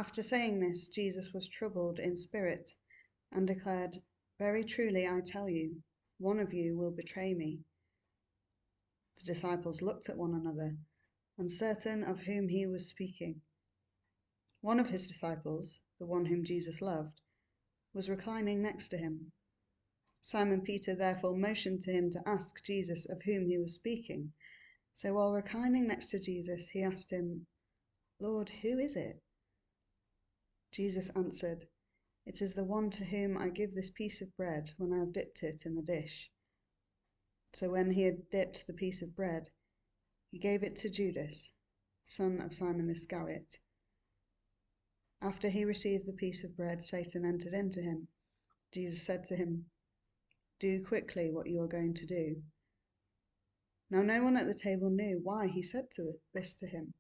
After saying this, Jesus was troubled in spirit and declared, "Very truly I tell you, one of you will betray me." The disciples looked at one another, uncertain of whom he was speaking. One of his disciples, the one whom Jesus loved, was reclining next to him. Simon Peter therefore motioned to him to ask Jesus of whom he was speaking. So while reclining next to Jesus, he asked him, "Lord, who is it?" Jesus answered, "It is the one to whom I give this piece of bread when I have dipped it in the dish." So when he had dipped the piece of bread, he gave it to Judas, son of Simon Iscariot. After he received the piece of bread, Satan entered into him. Jesus said to him, "Do quickly what you are going to do." Now no one at the table knew why he said this to him.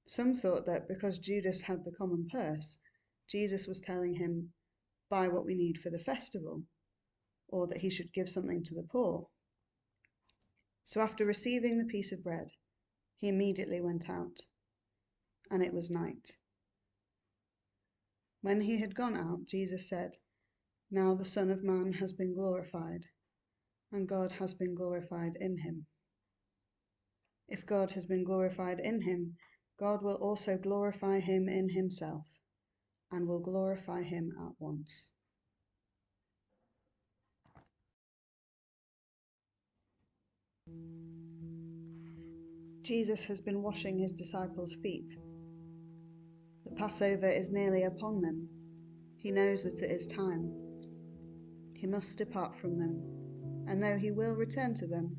Some thought that because Judas had the common purse, Jesus was telling him, "Buy what we need for the festival," or that he should give something to the poor. So after receiving the piece of bread, he immediately went out, and it was night. When he had gone out, Jesus said, "Now the Son of Man has been glorified, and God has been glorified in him. If God has been glorified in him, God will also glorify him in himself, and will glorify him at once." Jesus has been washing his disciples' feet. The Passover is nearly upon them. He knows that it is time. He must depart from them, and though he will return to them,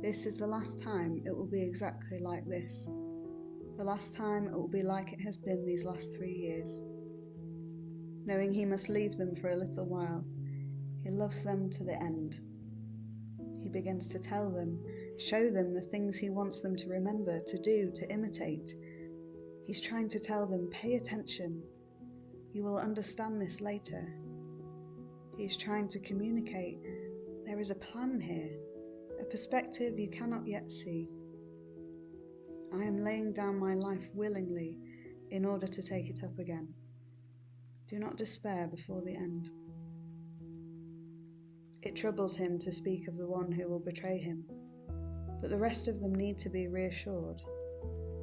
this is the last time it will be exactly like this. The last time it will be like it has been these last 3 years. Knowing he must leave them for a little while, he loves them to the end. He begins to tell them, show them the things he wants them to remember, to do, to imitate. He's trying to tell them, pay attention. You will understand this later. He's trying to communicate, there is a plan here, a perspective you cannot yet see. I am laying down my life willingly in order to take it up again. Do not despair before the end. It troubles him to speak of the one who will betray him, but the rest of them need to be reassured.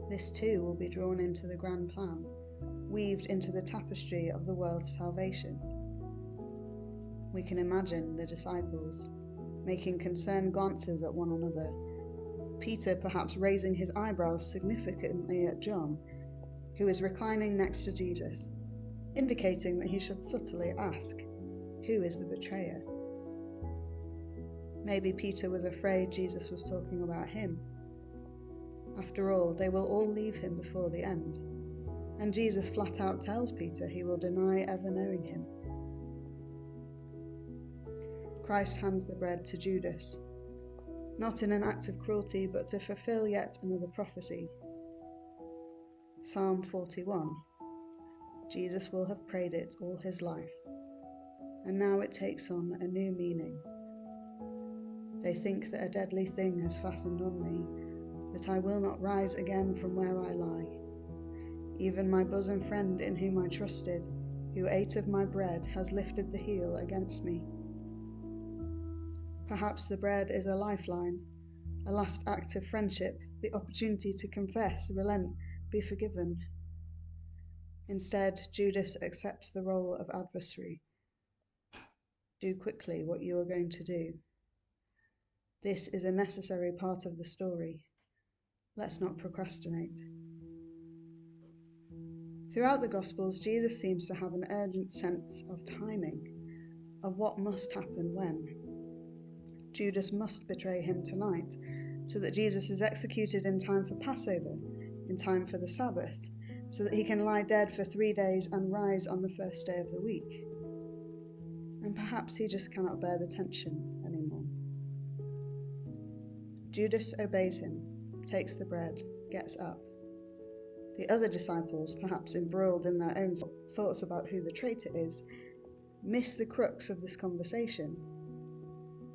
This too will be drawn into the grand plan, weaved into the tapestry of the world's salvation. We can imagine the disciples making concerned glances at one another, Peter perhaps raising his eyebrows significantly at John, who is reclining next to Jesus, indicating that he should subtly ask, "Who is the betrayer?" Maybe Peter was afraid Jesus was talking about him. After all, they will all leave him before the end, and Jesus flat out tells Peter he will deny ever knowing him. Christ hands the bread to Judas, not in an act of cruelty, but to fulfill yet another prophecy. Psalm 41. Jesus will have prayed it all his life, and now it takes on a new meaning. They think that a deadly thing has fastened on me, that I will not rise again from where I lie. Even my bosom friend in whom I trusted, who ate of my bread, has lifted the heel against me. Perhaps the bread is a lifeline, a last act of friendship, the opportunity to confess, relent, be forgiven. Instead, Judas accepts the role of adversary. Do quickly what you are going to do. This is a necessary part of the story. Let's not procrastinate. Throughout the Gospels, Jesus seems to have an urgent sense of timing, of what must happen when. Judas must betray him tonight, so that Jesus is executed in time for Passover, in time for the Sabbath, so that he can lie dead for 3 days and rise on the first day of the week. And perhaps he just cannot bear the tension anymore. Judas obeys him, takes the bread, gets up. The other disciples, perhaps embroiled in their own thoughts about who the traitor is, miss the crux of this conversation.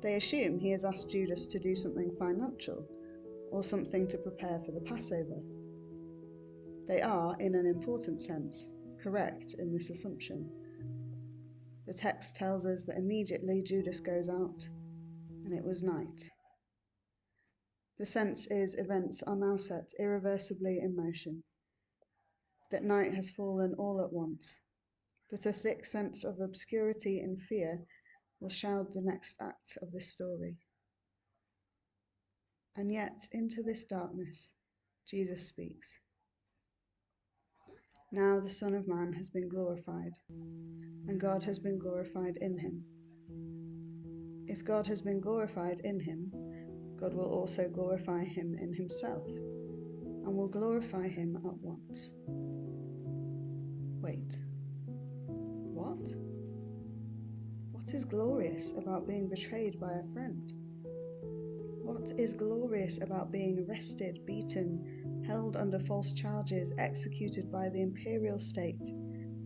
They assume he has asked Judas to do something financial, or something to prepare for the Passover. They are, in an important sense, correct in this assumption. The text tells us that immediately Judas goes out, and it was night. The sense is events are now set irreversibly in motion, that night has fallen all at once, that a thick sense of obscurity and fear will shroud the next act of this story. And yet, into this darkness, Jesus speaks. Now the Son of Man has been glorified, and God has been glorified in him. If God has been glorified in him, God will also glorify him in himself, and will glorify him at once. Wait, what? What is glorious about being betrayed by a friend? What is glorious about being arrested, beaten, held under false charges, executed by the imperial state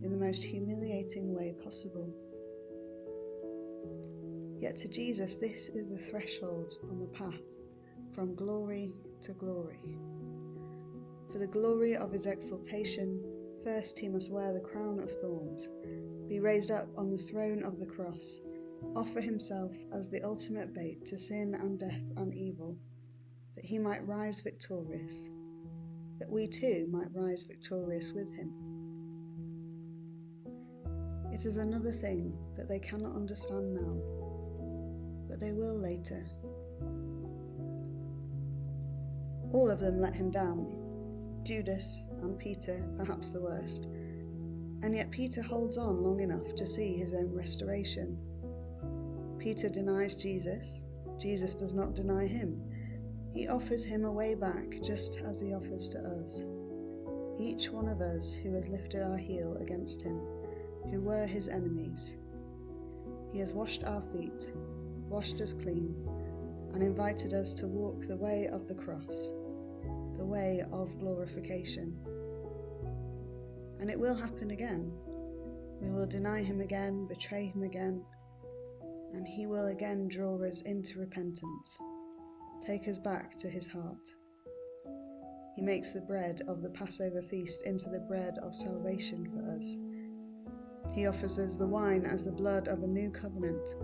in the most humiliating way possible? Yet to Jesus, this is the threshold on the path from glory to glory. For the glory of his exaltation, first he must wear the crown of thorns, be raised up on the throne of the cross, offer himself as the ultimate bait to sin and death and evil, that he might rise victorious, that we too might rise victorious with him. It is another thing that they cannot understand now, but they will later. All of them let him down, Judas and Peter perhaps the worst, and yet Peter holds on long enough to see his own restoration. Peter denies Jesus. Jesus does not deny him. He offers him a way back just as he offers to us. Each one of us who has lifted our heel against him, who were his enemies. He has washed our feet, washed us clean, and invited us to walk the way of the cross, the way of glorification. And it will happen again. We will deny him again, betray him again, and he will again draw us into repentance, take us back to his heart. He makes the bread of the Passover feast into the bread of salvation for us. He offers us the wine as the blood of a new covenant,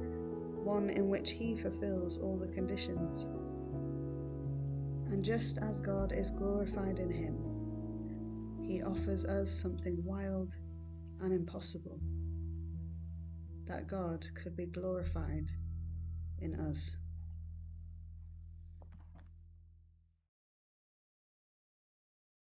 one in which he fulfills all the conditions. And just as God is glorified in him, he offers us something wild and impossible, that God could be glorified in us.